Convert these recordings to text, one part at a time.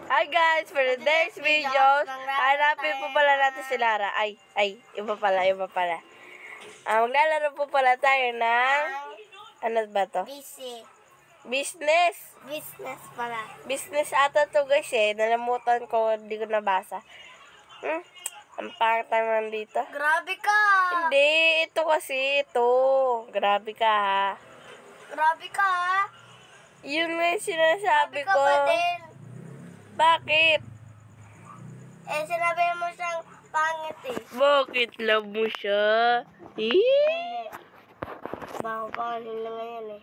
Hi guys, for today's videos, hanapin po pala natin si Lara. Iba pala. Maglalaro po pala tayo ng, ano ba to? Business Pala. Business ata to guys eh. Nalamutan ko, hindi ko nabasa. Ang pangit naman dito. Grabe ka! Hindi, ito kasi, ito. Grabe ka ha. Grabe ka! Yun nga yung sinasabi Grabe ka ko. ba din? Bakit? Sinabi mo siyang pangit eh. Bakit love mo siya? Hindi. Bago pa kanina ngayon eh.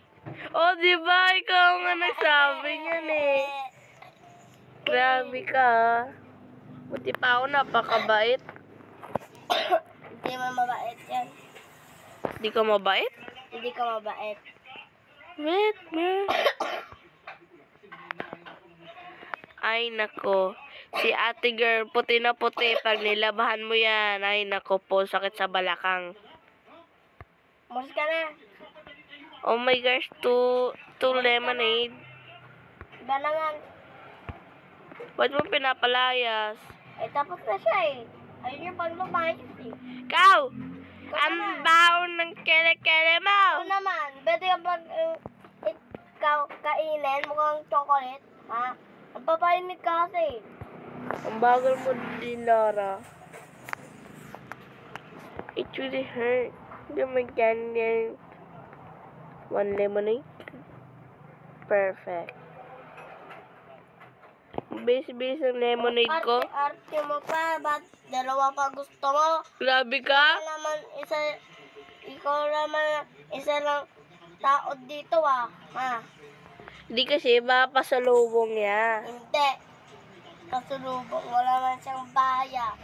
Oh, di ba? Ikaw nga nagsabi niyan eh. Grabe ka. Buti pa ako napakabait. Hindi mo mabait yan. Di ka mabait? Hindi ka mabait. Wait, man. Ay, nako. Si ate girl, puti na puti. Pag nilabahan mo yan, ay, nako po, sakit sa balakang. Mors ka na. Oh my gosh, two lemonade. Iba naman. Ba't mo pinapalayas? Tapos na siya eh. Ayun yung paglumayos eh. Ikaw! Ang baon ng kele-kele mo! Ito naman. Pwede ka pag ikaw kainin mukhang chocolate. Ha? Ang papainit ka kasi. Ang bagal mo din, Lara. It really hurt. Hindi mo ganyan. One lemonade. Perfect. Base ang lemonade ko. Arte mo pa. Ba't dalawa pa gusto mo? Grabe ka? Ikaw naman isa lang tao dito ah. Ha? Hindi kasi mapasalubong niya. Hindi. Kasulubong. Wala man siyang baya.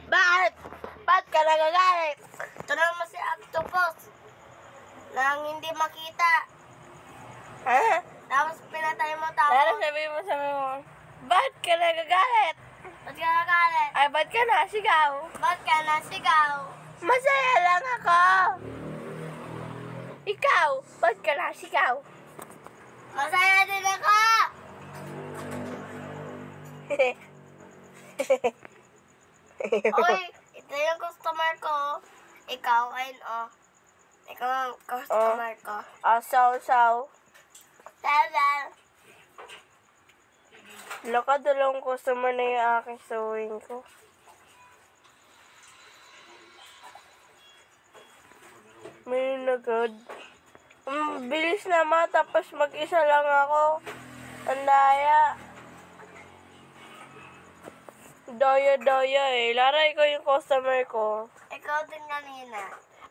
Bakit? Ba't ka nagagalit? Ito naman si Octopus. Nang hindi makita. Ha? Tapos pinatay mo Lara, tapos. sabi mo. Ba't ka nagagalit? Ba't ka nagalit? Ay, ba't ka nasigaw? Ba't ka nasigaw? Masaya lang ako. Ikaw, ba't ka nasigaw? Masaya din ako! Oy, ito yung customer ko. Ikaw, ayun oh. Ikaw ang customer ko. Saw. Tara. Laka, dalawang customer na yung aking sewing ko. May nagod. Bilis naman, tapos mag-isa lang ako. Ang daya. Daya eh. Lara, ikaw yung customer ko. Ikaw din kanina.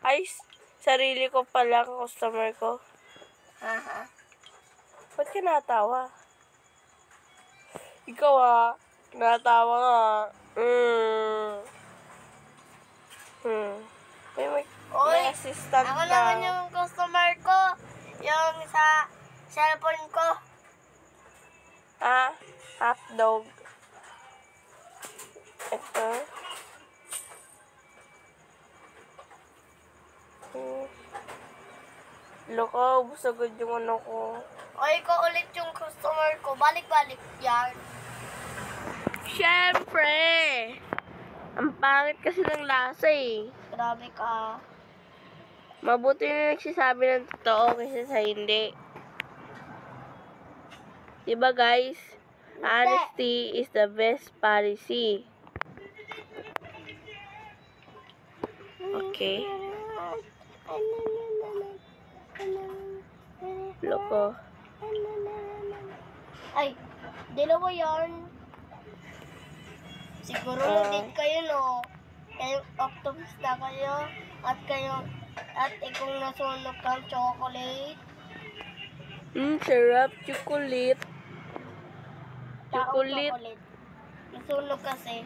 Ay, sarili ko pala ang customer ko. Aha. Ba't ka natawa? Ikaw natawa nga. May assistant Ako ka. naman yung customer ko. Yung sa cellphone ko. Hotdog. Ito. Loko, busagod yung ano ko. O ikaw ulit yung customer ko. Balik-balik yan. Siyempre! Ang pangit kasi ng lasa eh. Grabe ka. Mabuti na nagsasabi ng totoo kaysa sa hindi. Diba guys? Honesty is the best policy. Okay. Loko. Ay, dalawa yan. Siguro din kayo no. Kayong octopus na kayo. At ikaw nasunog kang chocolate. Sarap. Chocolate. Taong Chocolate. Nasunog kasi.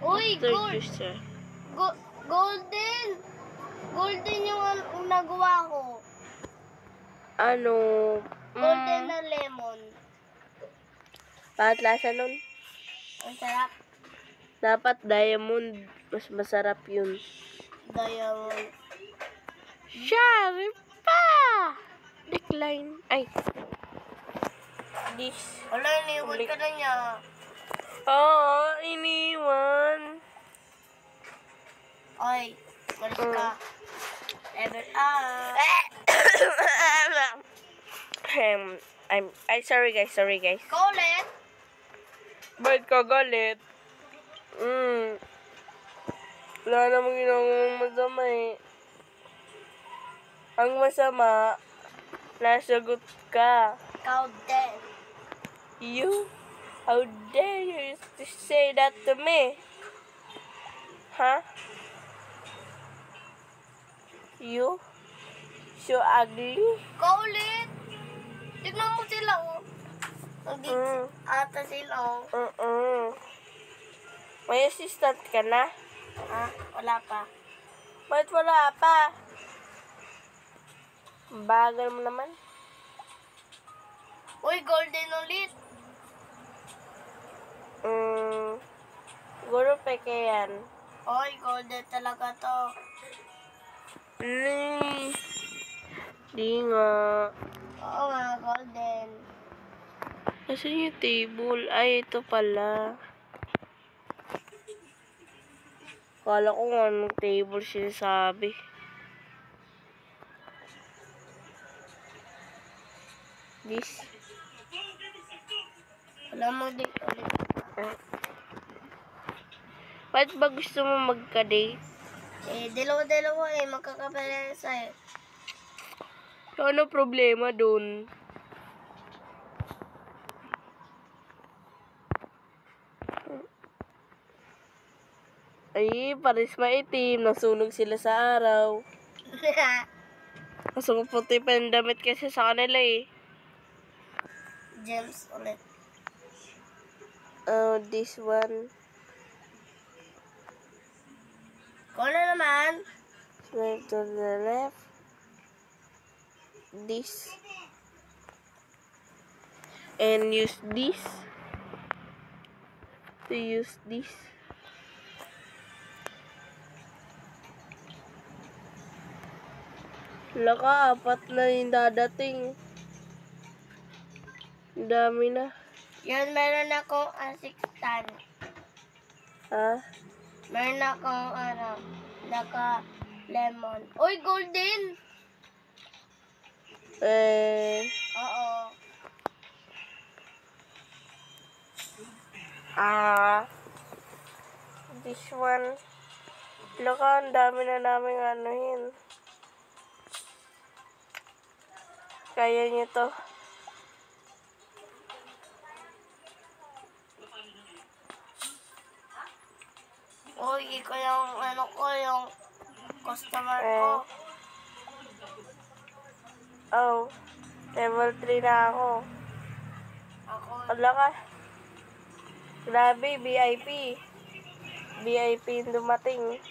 Uy, Uy, gold. juicer. Golden! Golden yung nagawa ko. Ano? Golden na lemon. Bakit lasa nun? Ang sarap. Dapat diamond. Mas masarap yun. Diamond. Shari pa! Decline. Ay. This. Wala, iniwan ka na niya. Oo, iniwan. Oy, malis ka. Level up. I'm sorry guys. Ikaw ulit. Ba't ka galit? Wala namang ginawang masama eh. Ang masama, nasagot ka. Ikaw din. You? How dare you to say that to me? Huh? You? So ugly? Ikaw ulit. Tignan mo sila, oh. Nandito ata sila, oh. May assistant ka na? Ha? Wala pa. Ba't wala pa? Bagal mo naman. Uy, golden ulit. Siguro peke yan. Uy, golden talaga to. Di nga. Oo nga, golden. Nasaan yung table? Ay, ito pala. Kala ko nga anong table sinasabi. This. Wala mo din ulit. Ba't ba gusto mo magka-date? Dalawa-dalawa magkakaparesa Ano problema dun? Ay, pares maitim. Nasunog sila sa araw. Mas maputi pa yung damit kasi sa kanila eh. Gems ulit. Oh, this one. Kung na naman. Swipe to the left. This. And use this. To use this. Laka, apat na yung dadating. Ang dami na. Yun, meron akong assistant. Ha? Meron akong, naka-lemon. Uy, golden! Oo. This one. Laka, ang dami na namin anuhin. Kaya niyo to. Uy, ikaw yung, yung customer ko. Oh, level 3 na ako. Ako, Wala ka. Grabe, VIP. VIP yung dumating.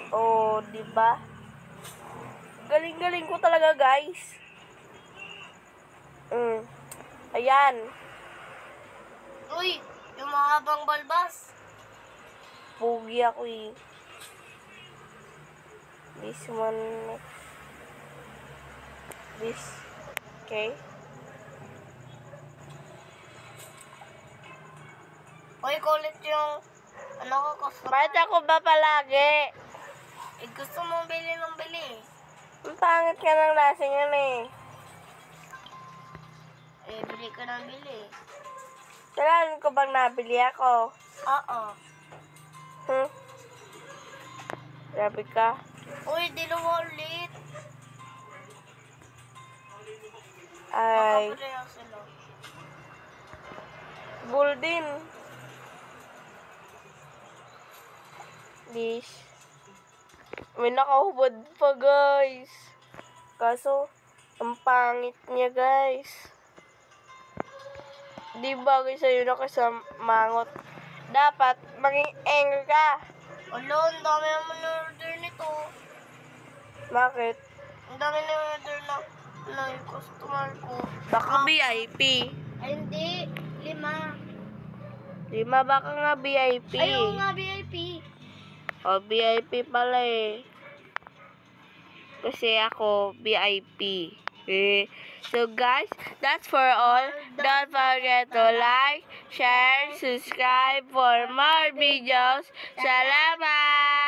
Oh, diba? Galing-galing ko talaga, guys. Ayan. uy, yung mahabang balbas. Pugi ako eh. This one next. This. Okay. Uy, kulit yung, customer. Bakit ako ba palagi? Gusto mo bili ng bili. Ang pangit ka ng lasing yan eh. Bili ka ng bili. Kailangan ko bang nabili ako? Oo. Grabe ka. Uy, dalawa ulit. Ay, Makapareho sila. bull din. This. May nakahubad pa, guys. Kaso, ang pangit niya, guys. Di bagay sa'yo na mangot. Dapat, maging angry ka. Alo, ang dami naman na-order nito. Bakit? Ang dami na-order na yung customer ko. Baka VIP. Ay, hindi. 5. 5, baka nga VIP. Ayaw nga, VIP. O, VIP pala eh. Kasi ako, VIP. So guys, that's for all. Don't forget to like, share, subscribe for more videos. Salamat!